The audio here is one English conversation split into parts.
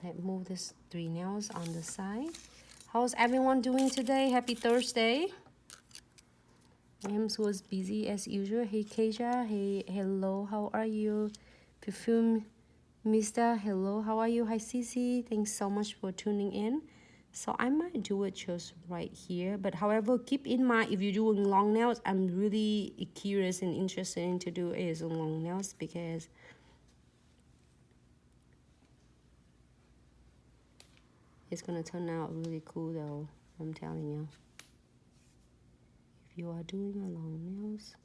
Let's move this 3 nails on the side. How's everyone doing today? Happy Thursday. Ems was busy as usual. Hey Keisha, hey, hello, how are you? Perfume Mister, hello, how are you? Hi Cece, thanks so much for tuning in. So I might do it just right here, but however, keep in mind if you're doing long nails, I'm really curious and interested in to do is long nails because it's gonna turn out really cool though, I'm telling you. If you are doing a long nails,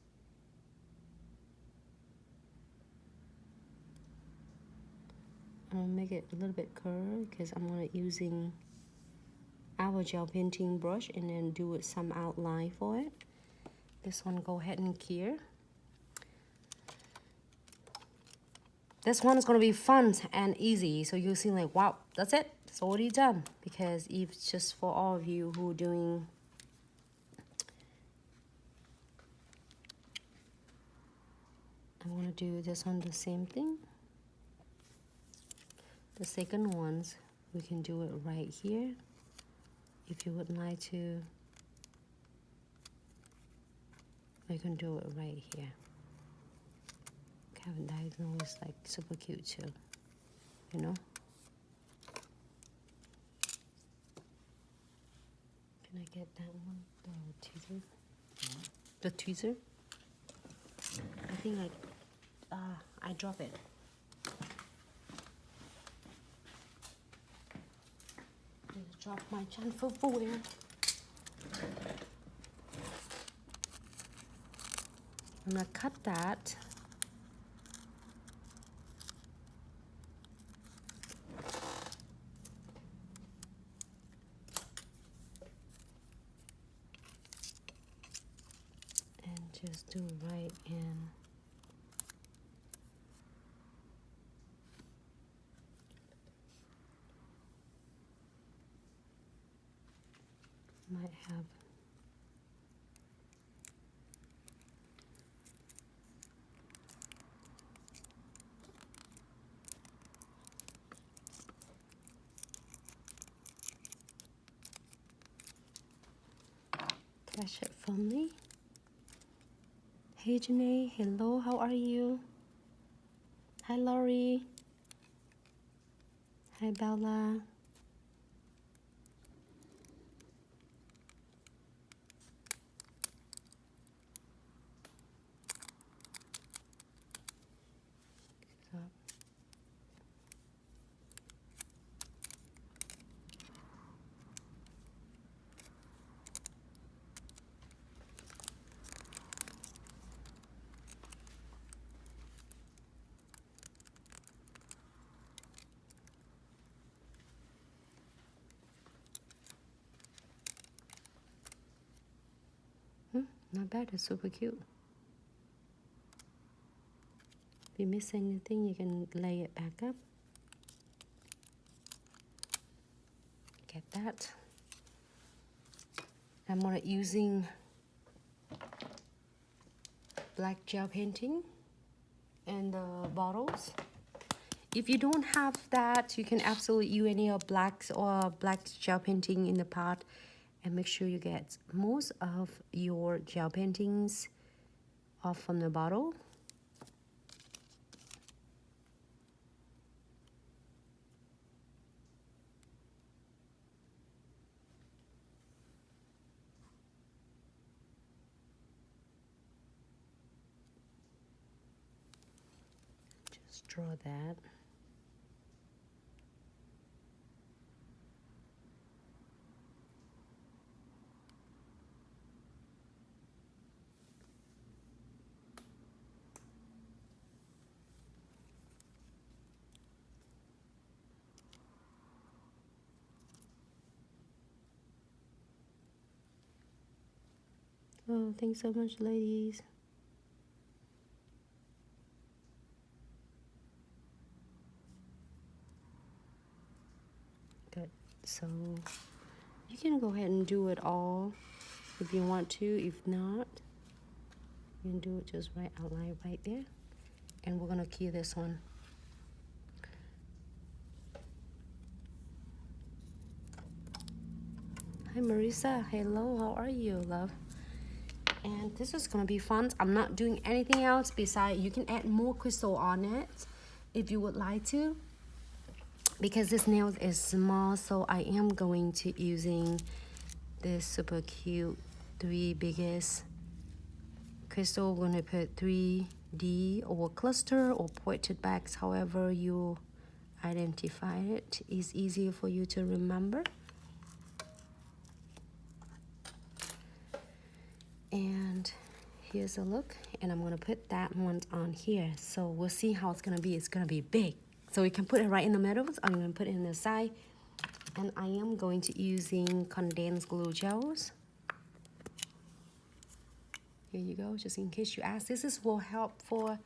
I'm gonna make it a little bit curved because I'm gonna using our gel painting brush and then do some outline for it. This one, go ahead and clear. This one is gonna be fun and easy, so you'll see like, wow, that's it, it's already done. Because if it's just for all of you who are doing I'm gonna do this one the same thing. The second ones, we can do it right here. If you would like to, we can do it right here. Kevin Diagonal is like super cute too, you know? Can I get that one? The tweezer? The tweezer? I think I drop it. I drop my chamfer foil. I'm gonna cut that. And just do right in. Might have catch it from me. Hey Janae, hello, how are you? Hi Laurie. Hi Bella. Not bad, it's super cute. If you miss anything, you can lay it back up. Get that. I'm gonna using black gel painting and the bottles. If you don't have that, you can absolutely use any of blacks or black gel painting in the pot, and make sure you get most of your gel paintings off from the bottle. Just draw that. Oh, thanks so much, ladies. Good. So you can go ahead and do it all if you want to. If not, you can do it just right outline right there. And we're gonna key this one. Hi Marisa, hello, how are you, love? And this is gonna be fun. I'm not doing anything else besides you can add more crystal on it if you would like to. Because this nail is small, so I am going to using this super cute 3 biggest crystal. We're gonna put 3D or cluster or pointed backs, however you identify it is easier for you to remember. And here's a look, and I'm gonna put that one on here. So we'll see how it's gonna be. It's gonna be big. So we can put it right in the middle. I'm gonna put it in the side. And I am going to using condensed glue gels. Here you go, just in case you ask. This will help for,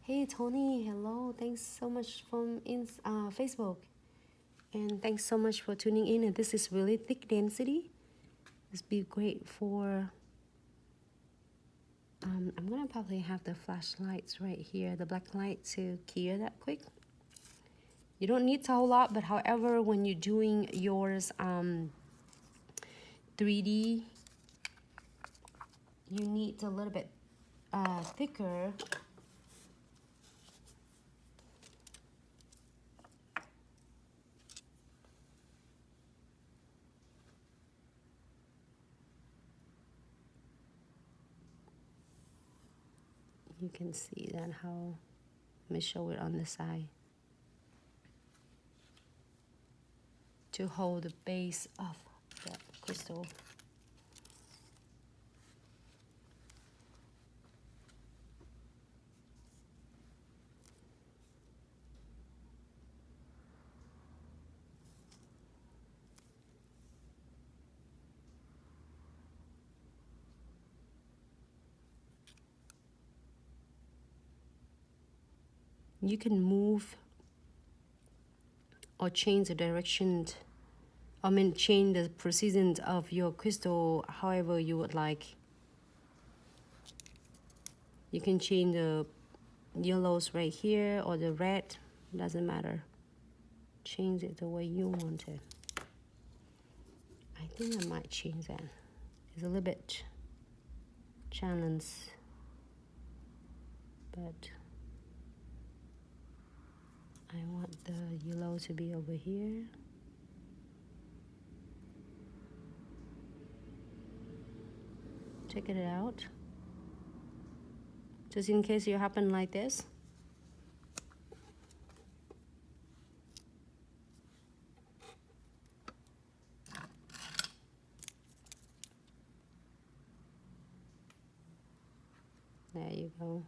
hey Tony, hello. Thanks so much from Facebook. And thanks so much for tuning in. And this is really thick density. This be great for I'm gonna probably have the flashlights right here, the black light to clear that quick. You don't need a whole lot, but however, when you're doing yours 3D, you need a little bit thicker. You can see that how, let me show it on the side. To hold the base of the crystal. You can move or change the direction, change the precision of your crystal however you would like. You can change the yellows right here or the red, doesn't matter. Change it the way you want it. I think I might change that. It's a little bit challenge, but I want the yellow to be over here. Check it out. Just in case you happen like this. There you go.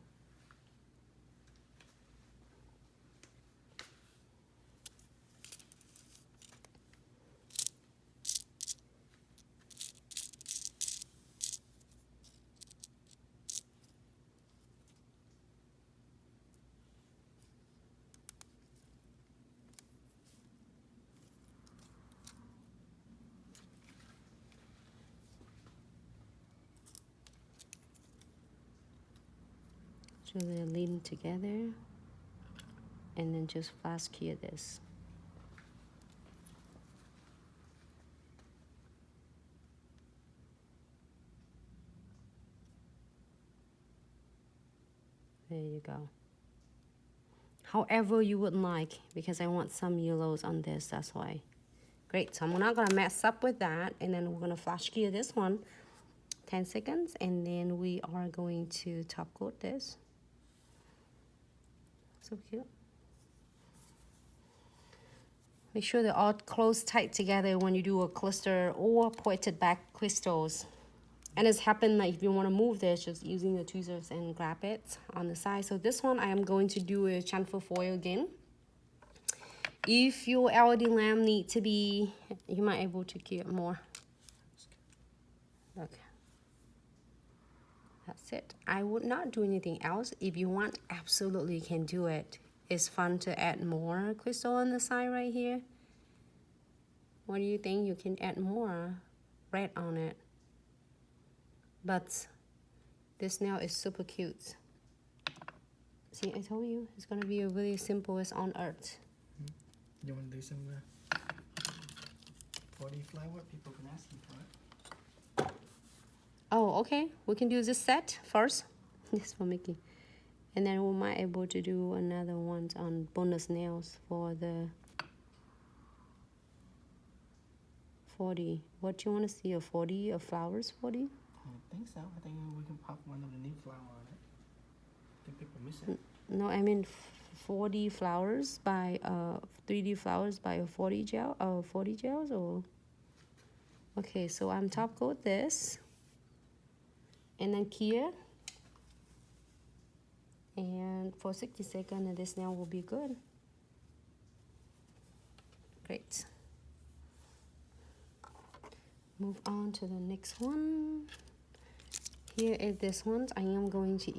So they lean together, and then just flash cure this. There you go. However you would like, because I want some yellows on this, that's why. Great, so I'm not gonna mess up with that, and then we're gonna flash cure this one, 10 seconds, and then we are going to top coat this. So cute. Make sure they're all close tight together when you do a cluster or pointed back crystals. And it's happened like if you want to move this, just using the tweezers and grab it on the side. So this one I am going to do a chamfer foil again. If your LED lamp need to be, you might able to get more. Okay. That's it. I would not do anything else. If you want, absolutely you can do it. It's fun to add more crystal on the side right here. What do you think? You can add more red on it. But this nail is super cute. See, I told you, it's gonna be a really simplest on earth. You want to do some 40 flower, people can ask me for it. Oh, okay. We can do this set first. This for Mickey. And then we might able to do another one on bonus nails for the 40. What do you want to see? A 40? A flowers 40? I think so. I think we can pop one of the new flower on it. I think people miss it. No, I mean 40 flowers by 3D flowers by a 40 gel. 40 gels or. Okay, so I'm top coat this. And then here. And for 60 seconds, and this nail will be good. Great. Move on to the next one. Here is this one. I am going to